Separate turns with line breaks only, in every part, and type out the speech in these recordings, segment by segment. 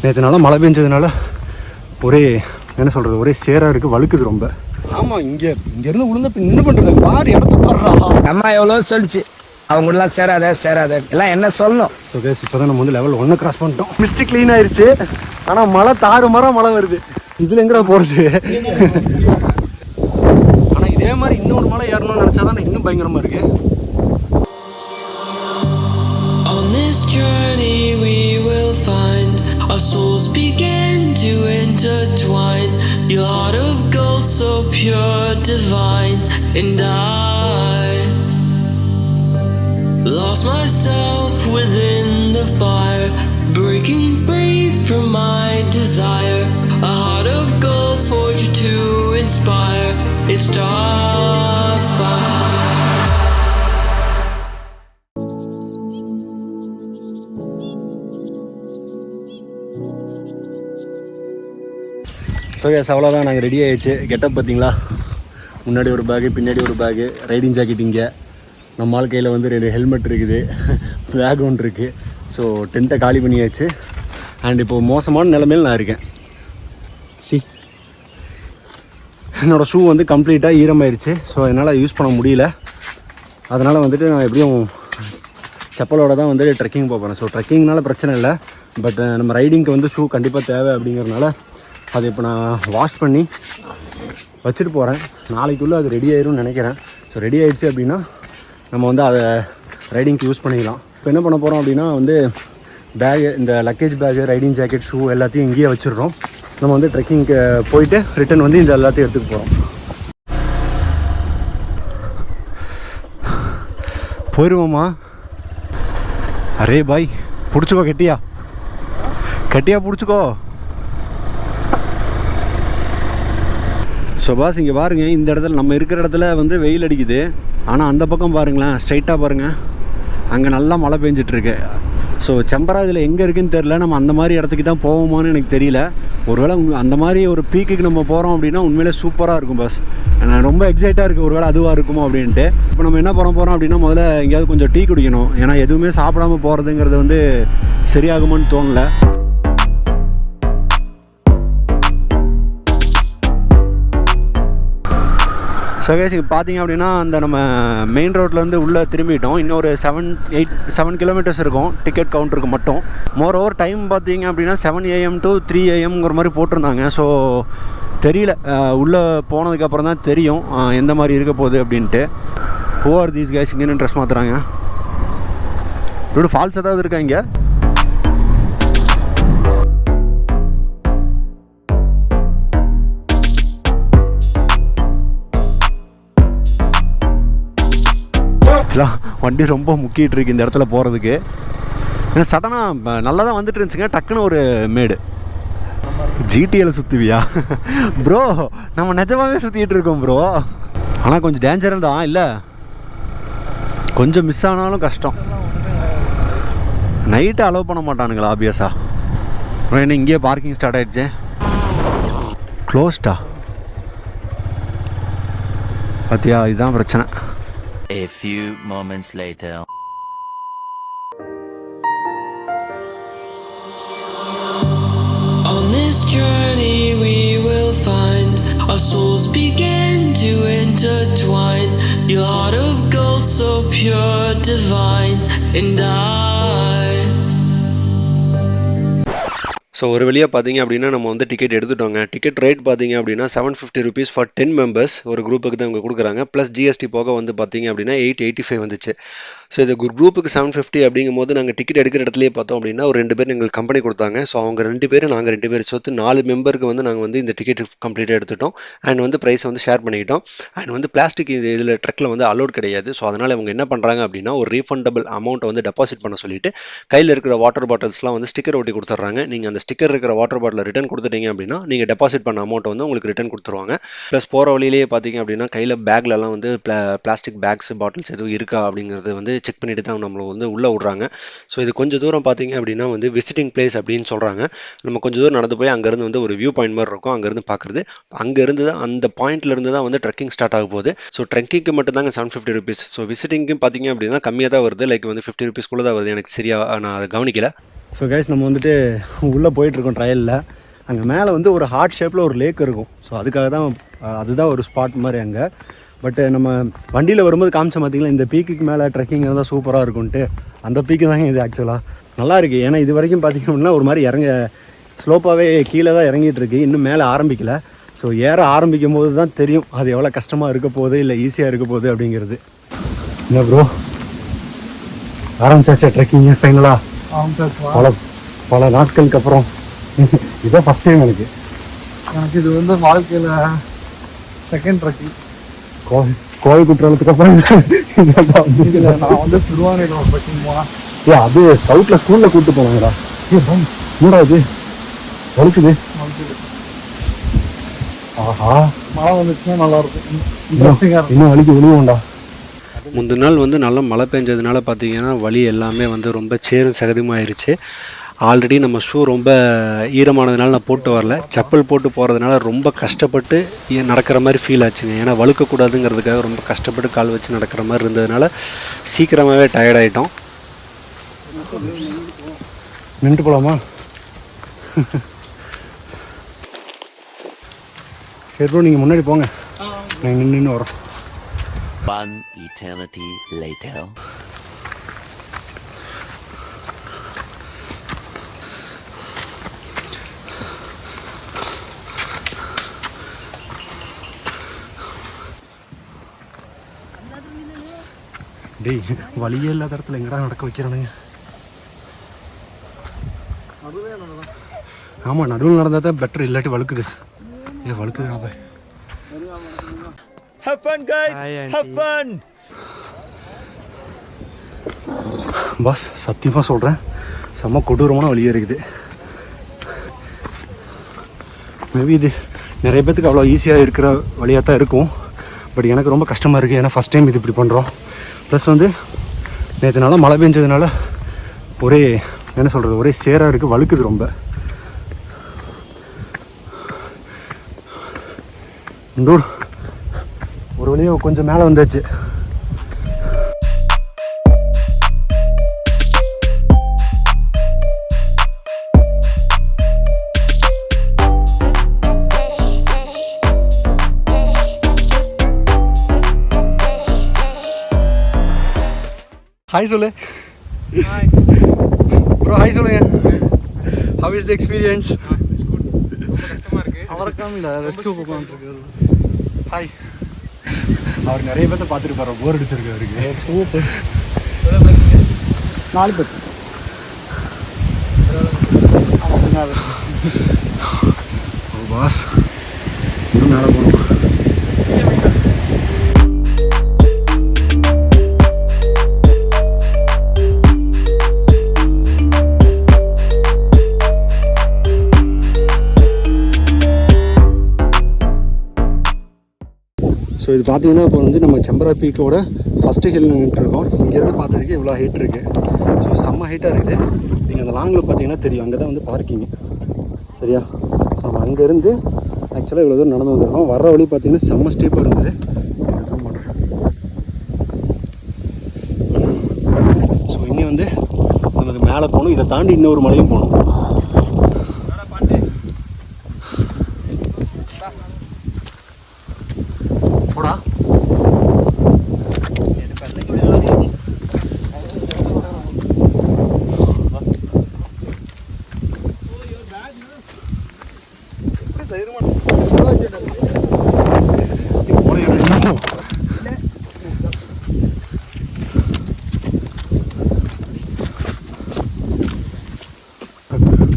நேற்று நாளாக மழை பெஞ்சதுனால ஒரே என்ன சொல்கிறது, ஒரே சேராக இருக்குது, வழுக்குது ரொம்ப. ஆமாம், இங்கேருந்து விழுந்த இப்போ என்ன பண்ணுறது, பாரு இடத்த பாடுறா.
அம்மா எவ்வளோ சொல்லிச்சு அவங்களாம் சேராத எல்லாம் என்ன சொல்லணும்.
ஸோ கேஸ் இப்போ தான் நம்ம வந்து லெவல் 1 கிராஸ் பண்ணிட்டோம். மிஸ்டேக் க்ளீன் ஆயிடுச்சு. ஆனால் மழை மழை வருது. இதில் எங்கடா போகிறது? ஆனால் இதே மாதிரி இன்னொரு மழை ஏறணும்னு நினச்சா தான் இன்னும் பயங்கரமாக இருக்கு.
On this journey we will find our souls begin to intertwine. Your heart of gold so pure, divine, and I lost myself within the fire, breaking free from my desire. A heart of gold forged to inspire. It's starfire.
So கேஸ் அவ்வளோதான், நாங்கள் ready ஆகிடுச்சு. Getup பார்த்தீங்களா, முன்னாடி ஒரு bag, பின்னாடி ஒரு bag, riding jacket இங்கே, நம்ம கையில் வந்து 2 ஹெல்மெட் இருக்குது, பேக் ஒன்று இருக்குது. ஸோ டென்ட்டை காலி பண்ணியாச்சு. அண்ட் இப்போது மோசமான நிலைமையில் நான் இருக்கேன். என்னோடய ஷூ வந்து கம்ப்ளீட்டாக ஈரமாயிருச்சு. ஸோ என்னால் யூஸ் பண்ண முடியல. அதனால் வந்துட்டு நான் எப்படியும் செப்பலோடு தான் வந்து ட்ரெக்கிங் போகிறேன். ஸோ ட்ரெக்கிங்னால பிரச்சனை இல்லை, பட் நம்ம ரைடிங்க்கு வந்து ஷூ கண்டிப்பாக தேவை. அப்படிங்கிறதுனால அதை இப்போ நான் வாஷ் பண்ணி வச்சுட்டு போகிறேன். நாளைக்குள்ளே அது ரெடி ஆயிரும்னு நினைக்கிறேன். ஸோ ரெடி ஆகிடுச்சு அப்படின்னா நம்ம வந்து அதை ரைடிங்க்கு யூஸ் பண்ணிக்கலாம். இப்போ என்ன பண்ண போகிறோம் அப்படின்னா வந்து பேகு, இந்த luggage bag, riding jacket, shoe எல்லாத்தையும் இங்கேயே வச்சிடுறோம். நம்ம வந்து ட்ரெக்கிங்க்கு போயிட்டு ரிட்டன் வந்து இந்த எல்லாத்தையும் எடுத்துகிட்டு போகிறோம். போயிடுவோம்மா. அரே பாய், பிடிச்சிக்கோ, கட்டியா பிடிச்சிக்கோ. ஸோ பாஸ், இங்கே பாருங்கள், இந்த இடத்துல நம்ம இருக்கிற இடத்துல வந்து வெயில் அடிக்குது. ஆனால் அந்த பக்கம் பாருங்களேன், ஸ்ட்ரைட்டாக பாருங்கள், அங்கே நல்லா மழை பெஞ்சிட்ருக்கு. ஸோ செம்பரா இதில் எங்கே இருக்குதுன்னு தெரில. நம்ம அந்த மாதிரி இடத்துக்கு தான் போவோமான்னு எனக்கு தெரியல. ஒருவேளை அந்த மாதிரி ஒரு பீக்குக்கு நம்ம போகிறோம் அப்படின்னா உண்மையிலே சூப்பராக இருக்கும் பாஸ். நான் ரொம்ப எக்ஸைட்டாக இருக்குது, ஒருவேளை அதுவாக இருக்குமோ அப்படின்ட்டு. இப்போ நம்ம என்ன பண்ண போகிறோம் அப்படின்னா, முதல்ல எங்கேயாவது கொஞ்சம் டீ குடிக்கணும். ஏன்னா எதுவுமே சாப்பிடாமல் போகிறதுங்கிறது வந்து சரியாகுமான்னு தோணலை. ஸோ கேஸ் இப்போ பார்த்தீங்க அப்படின்னா, அந்த நம்ம மெயின் ரோட்லேருந்து உள்ளே திரும்பிட்டோம். இன்னொரு 7 கிலோமீட்டர்ஸ் இருக்கும் டிக்கெட் கவுண்டருக்கு மட்டும். மோர் ஓவர் டைம் பார்த்தீங்க அப்படின்னா 7 AM to 3 AMங்கிற மாதிரி போட்டிருந்தாங்க. ஸோ தெரியல, உள்ளே போனதுக்கப்புறம் தான் தெரியும் எந்த மாதிரி இருக்க போகுது அப்படின்ட்டு. Who are these guys? இங்கே ட்ரெஸ் மாற்றுறாங்க. இப்படி ஃபால்ஸ் ஏதாவது இருக்கா இங்கே? வண்டி ரொம்ப முக்கிட்டு இருக்கு இந்த இடத்துல போகிறதுக்கு. ஏன்னா சடனாக நல்லா தான் வந்துட்டு இருந்துச்சுங்க, டக்குன்னு ஒரு மேடு. GTL சுற்றுவியா bro? நம்ம நிஜமாகவே சுற்றிக்கிட்டு இருக்கோம் ப்ரோ. ஆனால் கொஞ்சம் டேஞ்சரல் தான் இல்லை, கொஞ்சம் மிஸ் ஆனாலும் கஷ்டம். நைட்டு அலோவ் பண்ண மாட்டானுங்களா ஆப்வியஸாக? அப்புறம் என்ன இங்கேயே பார்க்கிங் ஸ்டார்ட் ஆகிடுச்சு. க்ளோஸ்டா பார்த்தியா? இதுதான் பிரச்சனை.
A few moments later.
On this journey we will find our souls begin to intertwine. Your heart of gold so pure, divine, and I.
So ஒரு வழியாக பார்த்தீங்க அப்படின்னா நம்ம வந்து டிக்கெட் எடுத்துட்டோங்க. டிக்கெட் ரேட் பார்த்தீங்க அப்படின்னா 750 rupees ஃபார் 10 members ஒரு குரூப்புக்கு தான் இவங்க கொடுக்குறாங்க. ப்ளஸ் ஜிஎஸ்டி போக வந்து பார்த்தீங்க அப்படின்னா 885 வந்துச்சு. ஸோ இது குரூப்புக்கு 750 அப்படிங்கும் போது நாங்கள் டிக்கெட் எடுக்கிற இடத்துலேயே பார்த்தோம் அப்படின்னா ஒரு 2 பேர் எங்களுக்கு கம்பெனி கொடுத்தாங்க. ஸோ அவங்க 2 பேர், நாங்கள் 2 பேர் சேர்த்து 4 மெம்பருக்கு வந்து நாங்கள் வந்து இந்த டிக்கெட் கம்ப்ளீட்டாக எடுத்துட்டோம். அண்ட் வந்து ப்ரைஸை வந்து ஷேர் பண்ணிக்கிட்டோம். அண்ட் வந்து பிளாஸ்டிக் இதில் ட்ரக்கில் வந்து அலோட் கிடையாது. ஸோ அதனால் இவங்க என்ன பண்ணுறாங்க அப்படின்னா ஒரு ரீஃபண்டபிள் அமௌண்ட்டை வந்து டெபாசிட் பண்ண சொல்லிட்டு கையில் இருக்கிற வாட்டர் பாட்டில்ஸ்லாம் வந்து ஸ்டிக்கர் ஒட்டி கொடுத்துட்றாங்க. நீங்கள் அந்த ஸ்டிக்கர் இருக்கிற வாட்டர் பாட்டில் ரிட்டர்ன் கொடுத்துட்டீங்க அப்படின்னா நீங்கள் டெபாசிட் பண்ண அமௌண்ட்டை வந்து உங்களுக்கு ரிட்டர்ன் கொடுத்துருவாங்க. ப்ளஸ் போகிற வழியிலேயே பார்த்தீங்க அப்படின்னா கையில் பேக்லலாம் வந்து பிளாஸ்டிக் பேக்ஸ், பாட்டில்ஸ் எதுவும் இருக்கா அப்படிங்கிறது வந்து செக் பண்ணிட்டு தான் நம்மளை வந்து உள்ளே விட்றாங்க. ஸோ இது கொஞ்சம் தூரம் பார்த்தீங்க அப்படின்னா வந்து விசிட்டிங் பிளேஸ் அப்படின்னு சொல்கிறாங்க. நம்ம கொஞ்சம் தூரம் நடந்து போய் அங்கேருந்து வந்து ஒரு வியூ பாயிண்ட் மாதிரி இருக்கும், அங்கேருந்து பார்க்குறது. அங்கேருந்து தான் அந்த பாயிண்ட்லேருந்து தான் வந்து ட்ரெக்கிங் ஸ்டார்ட் ஆக போகுது. ஸோ ட்ரெக்கிங்க்கு மட்டும் தாங்க 750 ருபீஸ். ஸோ விசிட்டிங்க்கு பார்த்தீங்க அப்படின்னா கம்மியாக தான் வருது, லைக் வந்து 50 ருபீஸ்க்குள்ளே தான் வருது. எனக்கு சரியாக நான் அதை கவனிக்கல.
ஸோ கைஸ் நம்ம வந்துட்டு உள்ளே போயிட்டுருக்கோம் ட்ரையலில். அங்கே மேலே வந்து ஒரு ஹார்ட் ஷேப்பில் ஒரு லேக் இருக்கும். ஸோ அதுக்காக தான் அதுதான் ஒரு ஸ்பாட் மாதிரி அங்கே. பட்டு நம்ம வண்டியில் வரும்போது காமிச்ச பார்த்திங்களா இந்த பீக்குக்கு மேலே ட்ரெக்கிங் இருந்தால் சூப்பராக இருக்கும்ன்ட்டு, அந்த பீக்கு தாங்க இது ஆக்சுவலாக நல்லா இருக்குது. ஏன்னா இது வரைக்கும் பார்த்திங்க அப்படின்னா ஒரு மாதிரி இறங்க ஸ்லோப்பாகவே கீழே தான் இறங்கிட்டு இருக்கு, இன்னும் மேலே ஆரம்பிக்கல. ஸோ ஏற ஆரம்பிக்கும் போது தான் தெரியும் அது எவ்வளோ கஷ்டமாக இருக்க போகுது இல்லை ஈஸியாக இருக்க போகுது அப்படிங்கிறது. இல்லை ப்ரோ ஆரம்பிச்சாச்சா ட்ரெக்கிங் ஃபைனலாக? பல நாட்களுக்கு அப்புறம் இதான் ஃபஸ்ட் டைம் எனக்கு
இது வந்து வாழ்க்கையில் செகண்ட் ட்ரெக்கிங்.
கோவில் குற்றாலத்துக்கு அப்புறம்
நான் வந்து திருவானையில் ஒரு ட்ரெக்கிங் போனேன்.
அது ஸ்கவுட்டில் ஸ்கூலில் கூப்பிட்டு போனாங்கடா. என்னடா இது வலிக்குது? ஆஹா
மழை வந்துச்சுன்னா நல்லாயிருக்கும்,
இன்னும் வலிக்கு விழுவோம்டா.
முந்தின நாள் வந்து நல்லா மழை பெஞ்சதுனால பார்த்தீங்கன்னா வழி எல்லாமே வந்து ரொம்ப சேரும் சகதியுமாயிருச்சு. ஆல்ரெடி நம்ம ஷூ ரொம்ப ஈரமானதுனால நான் போட்டு வரல, செப்பல் போட்டு போகிறதுனால ரொம்ப கஷ்டப்பட்டு நடக்கிற மாதிரி ஃபீல் ஆச்சுங்க. ஏன்னா வழுக்கக்கூடாதுங்கிறதுக்காக ரொம்ப கஷ்டப்பட்டு கால் வச்சு நடக்கிற மாதிரி இருந்ததுனால சீக்கிரமாகவே டயர்டாயிட்டோம்.
நின்று போகலாமா? சரி ப்ரோ நீங்கள் முன்னாடி போங்க, நாங்கள் நின்று வரோம்.
One eternity later.
டேய் வழியே இல்லாத இடத்துல எங்கடா நடக்க வைக்கிறானுங்க? ஆமாம் நடுவில் நடந்தால் தான் பெட்டர், இல்லாட்டி வழுக்குது. வழுக்குது நான் போய்.
Have fun guys, have fun.
Boss சத்தியமாக சொல்கிறேன், செம்ம கொடூரமான வழியாக இருக்குது. மேபி இது நிறைய பேத்துக்கு அவ்வளோ ஈஸியாக இருக்கிற வழியாக தான் இருக்கும், பட் எனக்கு ரொம்ப கஷ்டமாக இருக்குது. ஏன்னா ஃபஸ்ட் டைம் இது இப்படி பண்ணுறோம். ப்ளஸ் வந்து நேற்று நாளாக மழை பெஞ்சதுனால ஒரே என்ன சொல்கிறது, ஒரே சேராக இருக்குது, வழுக்குது ரொம்ப. இந்தூர் ஒரு வழியாக கொஞ்சம் மேலே வந்தாச்சு. ஹாய் சொல்லு ப்ரோ, ஹாய் சொல்லுங்க. How is the experience? Hi. அவர் நிறைய பேர்த்த பார்த்துட்டு போகிற போர் அடிச்சிருக்கு அவருக்கு. சூப்பர். 4 பேர் பாஸ் இன்னும் மேலே போகணும். ஸோ இது பார்த்தீங்கன்னா இப்போ வந்து நம்ம செம்பரா பீக்கோட ஃபஸ்ட்டு ஹில் நின்றுருக்கோம். இங்கேருந்து பார்த்துருக்கு இவ்வளோ ஹைட் இருக்குது. ஸோ செம்ம ஹைட்டாக இருக்குது. நீங்கள் அந்த லாங்கில் பார்த்தீங்கன்னா தெரியும், அங்கே தான் வந்து பார்க்கிங்கு. சரியா? ஸோ நம்ம அங்கேருந்து ஆக்சுவலாக இவ்வளோ தூரம் நடந்து வந்திருக்கோம். வர்ற வழி பார்த்தீங்கன்னா செம்ம ஸ்டீப்பாக இருந்தது. ஸோ இனி வந்து நமக்கு மேலே போகணும், இதை தாண்டி இன்னொரு மலையும் போகணும். போடா.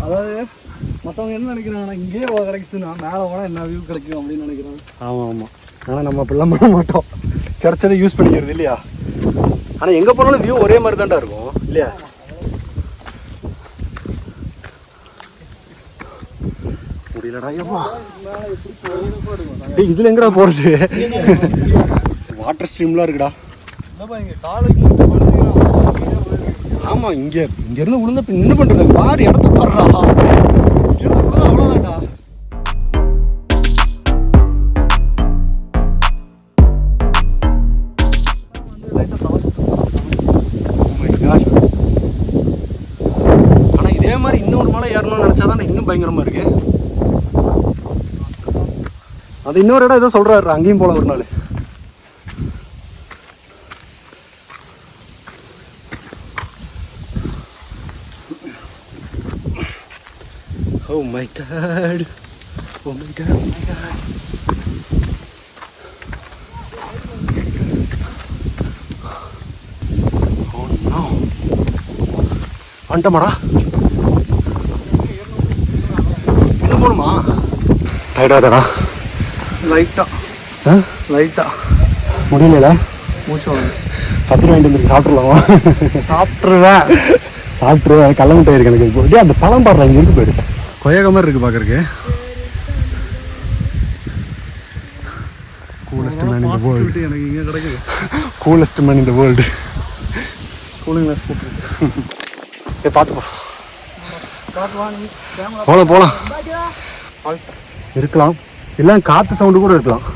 அதாவது மற்றவங்க என்ன நினைக்கிறாங்கன்னா இங்கேயே கிடைக்குதுன்னா மேலே போனால் என்ன வியூ கிடைக்கும் அப்படின்னு நினைக்கிறாங்க.
ஆமாம் ஆமாம், ஆனால் நம்ம அப்படிலாம் பண்ண மாட்டோம். கிடைச்சதை யூஸ் பண்ணிக்கிறது இல்லையா? ஆனால் எங்கே போனாலும் வியூ ஒரே மாதிரி தான்டா இருக்கும் இல்லையா? முடியலடா. ஏப்பா டேய், இதில் எங்கடா போகிறது? வாட்டர் ஸ்ட்ரீம்லாம் இருக்குடா.
இங்கே காலைக்கு
ஆமாம், இங்கேருந்து விழுந்த இப்போ என்ன பண்ணுறது? பாரு இடத்த பாடுறா, இங்கேருந்து விழுந்தா அவ்வளோதான்டா. ஆனால் இதே மாதிரி இன்னொரு மலை ஏறணும்னு நினச்சா தான் இன்னும் பயங்கரமாக இருக்கு. அது இன்னொரு இடம் ஏதோ சொல்கிறாரு, அங்கேயும் போகலாம் ஒரு நாள். Oh my god. Oh my god. Oh my god. Oh no. வந்துட்டமாடா. எங்க போகணுமா? டயர்டாதடா.
லைட்டா
முடியலடா.
மூச்சு வாங்க.
பத்திரி வாங்கிட்டு வந்து சாப்பிட்றலாமா? சாப்பிட்ருவேன். கல்ல முட்டை இருக்கு எனக்கு. இப்போ அந்த பழம் பாடுறா, இங்கே இருக்கு போயிடு. கொய்யாக்க மாதிரி இருக்குது பார்க்குறக்கு. கூலஸ்ட் மேன் இந்த வேர்ல்டு.
எனக்கு இங்கே கிடைக்குது.
கூலஸ்ட் மேன் இந்த வேர்ல்டு.
கூலிங் கிளாஸ் போட்டுருக்கு.
பார்த்து போகலாம். இருக்கலாம். இல்லை காற்று சவுண்டு கூட இருக்கலாம்.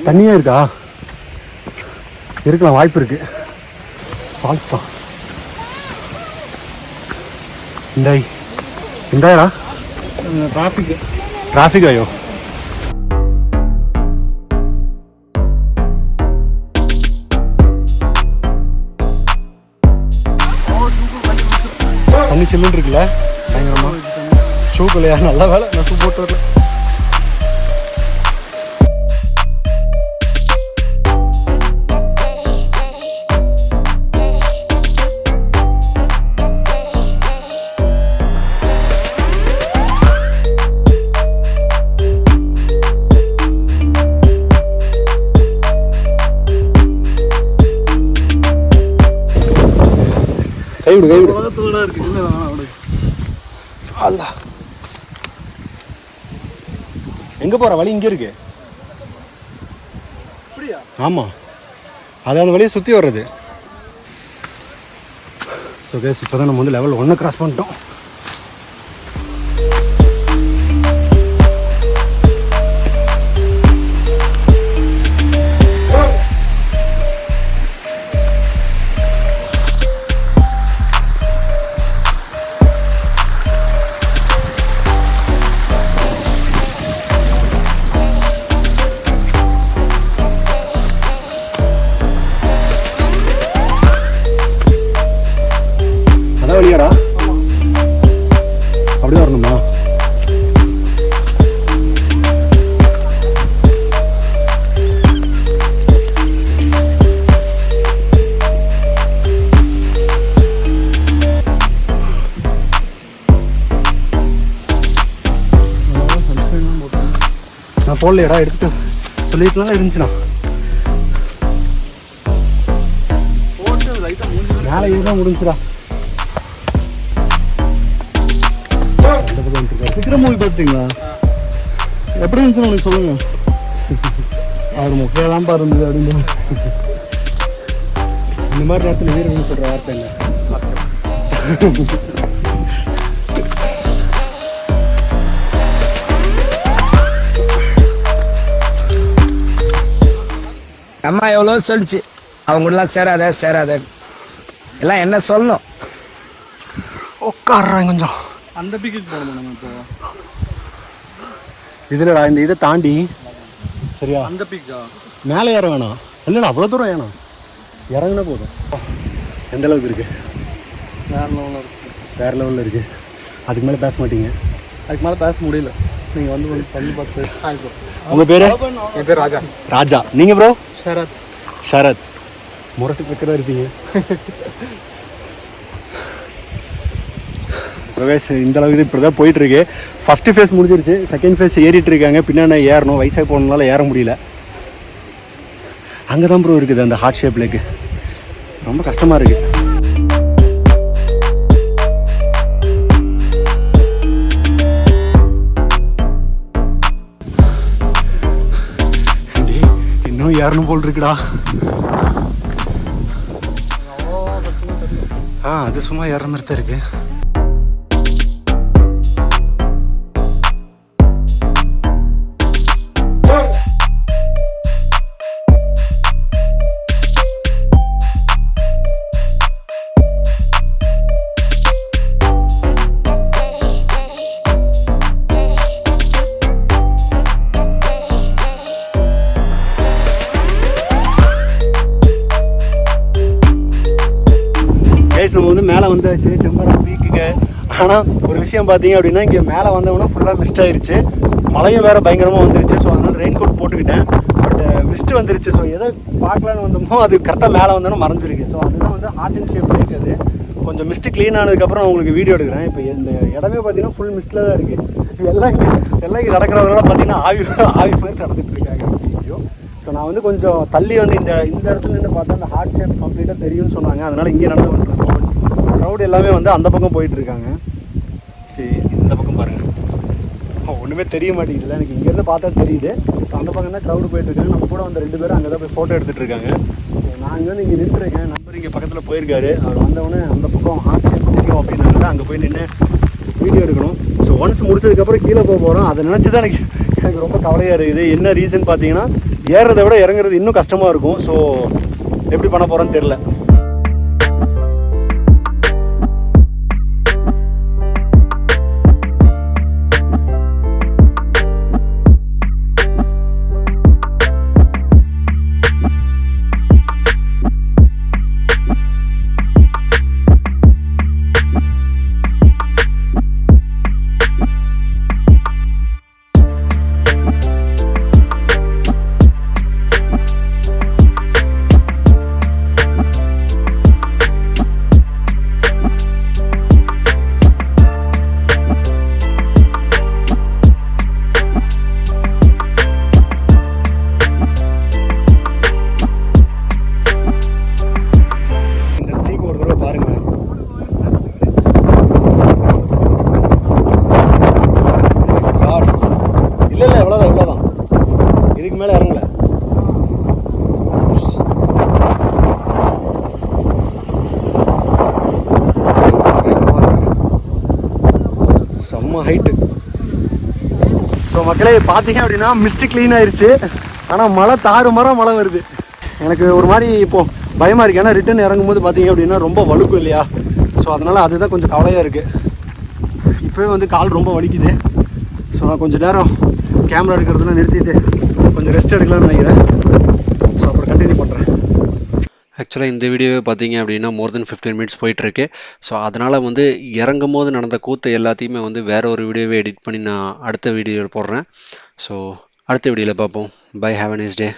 தண்ணியே இருக்கா? இருக்கலாம், வாய்ப்பு இருக்கு. ஃபால்ஸ் தான். இந்தாயடா டிராஃபிக் ஆயோ. தண்ணி சில்லுன்னு இருக்குல்ல, பயங்கரமா. ஷூ இல்லையா? நல்ல வேலை நான் ஷூ போட்டு வரல. கைவிடு அல்லா. எங்க போற வழி இங்க இருக்கு. ஆமா, அது அந்த வழியை சுத்தி வர்றது. ஸோ கேஸ் இப்போதான் நம்ம வந்து லெவல் 1 கிராஸ் பண்ணிட்டோம். வழியாடா, அப்படிதான் வரணுமா? நான் போடலையடா, எடுத்துட்டு சொல்லிட்டுலாம் இருந்துச்சுண்ணா. மேலே இதுதான் முடிஞ்சுடா.
விக்ரம் மூவி பார்த்தீங்களா? எப்படி இருந்துச்சுன்னு உனக்கு சொல்லுங்க. அவர் முக்கியதான் இருந்தது அப்படின்னு.
இந்த மாதிரி நேரத்தில் வீரர்கள் சொல்கிற வார்த்தை என்ன?
அம்மா எவ்வளோ சொல்லிச்சு, அவங்களாம் சேராத எல்லாம் என்ன சொல்லணும்.
உட்காடுறாங்க கொஞ்சம்.
அந்த பீக்குக்கு போகணுமா நம்ம இப்போ?
இதுலடா இந்த இதை தாண்டி சரியா?
அந்த பீக்கா
மேலே ஏற வேணாம். இல்லைடா, அவ்வளோ தூரம் வேணாம், இறங்கினா போதும். எந்த அளவுக்கு இருக்கு? வேற லெவலில் இருக்கு. அதுக்கு மேலே பேச மாட்டீங்க.
அதுக்கு மேலே பேச முடியல. நீங்கள் வந்து தண்ணி பார்த்து.
உங்கள் பேர்?
என் பேர்
ராஜா. நீங்கள் ப்ரோ?
ஷரத்.
முரட்டு பக்கம் இருப்பீங்க. இந்த அளவுக்கு இப்படி தான் போயிட்டுருக்கு. ஃபஸ்ட்டு ஃபேஸ் முடிஞ்சிருச்சு, செகண்ட் ஃபேஸ் ஏறிட்டு இருக்காங்க. பின்னாடி ஏறணும், வயசாக போனதுனால ஏற முடியல. அங்கே தான் ப்ரோ இருக்குது அந்த ஹார்ட் ஷேப் லேக்கு. ரொம்ப கஷ்டமாக இருக்குது. இன்னும் ஏறணும் போல் இருக்குடா. அது சும்மா ஏற மாதிரி தான் இருக்குது. நம்ம வந்து மேலே வந்தாச்சு செம்பரா பீக்குக்கு. ஆனால் ஒரு விஷயம் பார்த்தீங்க அப்படின்னா இங்கே மேலே வந்தவொன்னே ஃபுல்லாக மிஸ்ட் ஆயிடுச்சு. மழையும் வேறு பயங்கரமாக வந்துருச்சு. ஸோ அதனால் ரெயின் கோட் போட்டுக்கிட்டேன். பட் மிஸ்ட்டு வந்துருச்சு. ஸோ எதை பார்க்கலான்னு வந்தோமோ அது கரெக்டாக மேலே வந்தோன்னா மறைஞ்சிருக்கு. ஸோ அதுதான் வந்து ஹார்ட் அண்ட் ஷேப் இருக்குது. கொஞ்சம் மிஸ்ட்டு க்ளீன் ஆனதுக்கப்புறம் நான் உங்களுக்கு வீடியோ எடுக்கிறேன். இப்போ இந்த இடமே பார்த்தீங்கன்னா ஃபுல் மிஸ்ட்டில் தான் இருக்குது. எல்லாம் இங்கே நடக்கிறவங்களாம் பார்த்தீங்கன்னா ஆவி மாதிரி நடந்துட்டு இருக்காங்க வீடியோ. ஸோ நான் வந்து கொஞ்சம் தள்ளி வந்து இந்த இடத்துல நின்று பார்த்தா அந்த ஹார்ட் ஷேப் கம்ப்ளீட்டாக தெரியும்னு சொன்னாங்க. அதனால் இங்கே நடந்து வந்துருக்கோம். க்ரௌட் எல்லாமே வந்து அந்த பக்கம் போயிட்டுருக்காங்க. சரி, இந்த பக்கம் பாருங்கள், ஒன்றுமே தெரிய மாட்டேங்குதுல்ல. எனக்கு இங்கேருந்து பார்த்தா தெரியுது. ஸோ அந்த பக்கம் தான் க்ரௌடு போயிட்டுருக்காங்க. நம்ம கூட வந்து 2 பேரும் அங்கே தான் போய் ஃபோட்டோ எடுத்துகிட்டு இருக்காங்க. நான் அங்கே வந்து இங்கே நின்றுருக்கேன். நம்பர் இங்கே பக்கத்தில் போயிருக்காரு. அவர் வந்தவொடனே அந்த பக்கம் ஹார்ட் ஷேப் தெரியும் அப்படின்னால அங்கே போய் நின்று வீடியோ எடுக்கணும். ஸோ ஒன்ஸ் முடிச்சதுக்கப்புறம் கீழே போக போகிறோம். அதை நினச்சி தான் எனக்கு ரொம்ப கவலையாக இருக்குது. என்ன ரீசன் பார்த்தீங்கன்னா ஏறுறதை விட இறங்குறது இன்னும் கஷ்டமாக இருக்கும். ஸோ எப்படி பண்ண போகிறோன்னு தெரில. மேலே இறங்கல. செம்ம ஹைட்டு. ஸோ மக்களே பார்த்தீங்க அப்படின்னா மிஸ்ட் க்ளீன் ஆயிடுச்சு. ஆனால் மழை மழை வருது. எனக்கு ஒரு மாதிரி இப்போது பயமாக இருக்குது. ஏன்னா ரிட்டன் இறங்கும்போது பார்த்தீங்க அப்படின்னா ரொம்ப வழுக்கும் இல்லையா. ஸோ அதனால் அதுதான் கொஞ்சம் கவலையாக இருக்குது. இப்போவே வந்து கால் ரொம்ப வலிக்குது. ஸோ நான் கொஞ்சம் நேரம் கேமரா எடுக்கிறதுலாம் நிறுத்திட்டு கொஞ்சம் ரெஸ்ட் எடுக்கலாம்னு நினைக்கிறேன். ஸோ அப்புறம் கண்டினியூ பண்ணுறேன்.
ஆக்சுவலாக இந்த வீடியோவே பார்த்தீங்க அப்படின்னா மோர் தென் 15 மினிட்ஸ் போயிட்டுருக்கு. ஸோ அதனால் வந்து இறங்கும் போது நடந்த கூத்து எல்லாத்தையுமே வந்து வேறு ஒரு வீடியோவே எடிட் பண்ணி நான் அடுத்த வீடியோவில் போடுறேன். ஸோ அடுத்த வீடியோவில் பார்ப்போம். Bye, have a nice day.